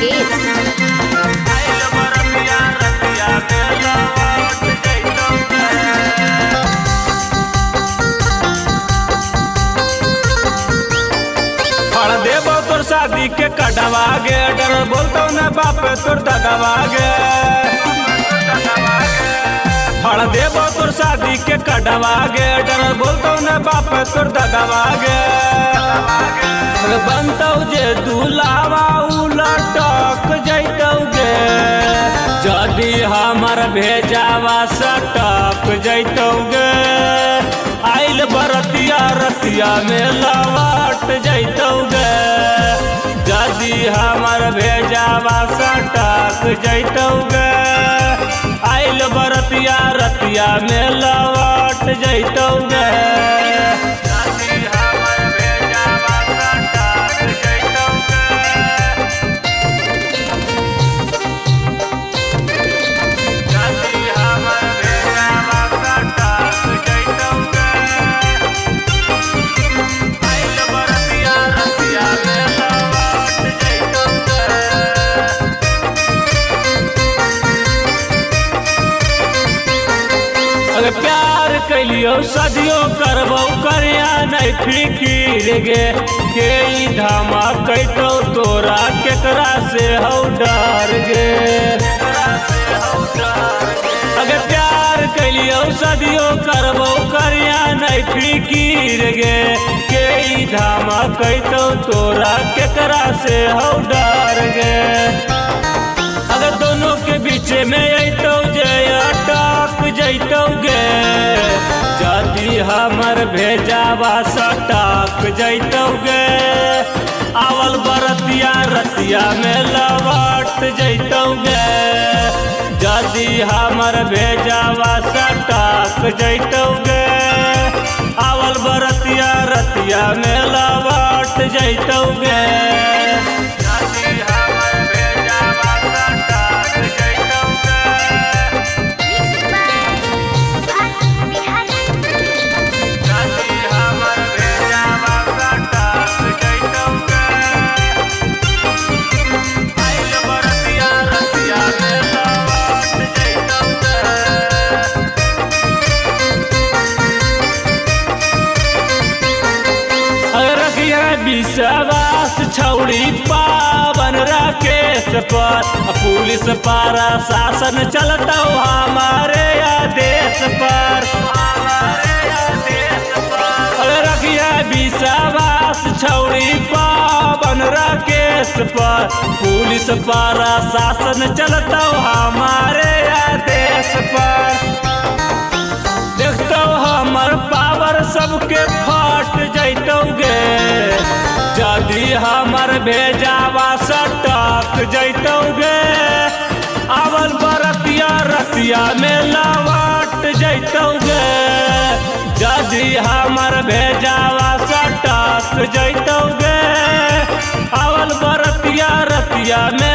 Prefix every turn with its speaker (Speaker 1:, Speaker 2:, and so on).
Speaker 1: मुकेश।
Speaker 2: तोर शादी के कटवा गे डर बोलतो न बाप तोर दादावा गे फड़ देबो तोर शादी के कटवा गे डर बोलतो न बाप तोर दादावा गे बनतौ जे दूल्हावा उलटक जैतौ गे जदी हमर भेजावा सटक जैतौ गे आइल बरतिया रतिया में लौट जैतौ गे जदी हमर भेजावा सटक जैतौ गे आइल बरतिया रतिया में लौट जैतौ गे प्यार कैलियो सदियो करबो करिया नहीं फिकीर गे के धामा कैतो तोरा केकरा से हौ डर गे अगर प्यार कैलियो सदियो करबो करिया नहीं फिकीर गे के धामा कैतो तोरा केकरा से हौ डर गे अगर दोनों के बीच में अतौ जय अटक जैतौ गे जदी हमर भेजावा सटक जैतौ गे आवल बरतिया रतिया में लौट जैतौ गे जदी हमर भेजावा सटक जैतौ गे आवल बरतिया रतिया में लौट जैतौ गे विश्वास छौड़ी पावन राकेश पर पुलिस पारा शासन चलता हमारे आदेश पर रखिया विश्वास छौड़ी पावन राकेश पर पुलिस पारा शासन चलता हमारे आदेश पर देखतो हमर पावर सबके फट जैतौ गे जदी हमर भेजावा सटक जैतौ गे आवल बरतिया रतिया में लौट जैतौ गे जदी हमर भेजावा सटक जैतौ गे आवल बरतिया रतिया में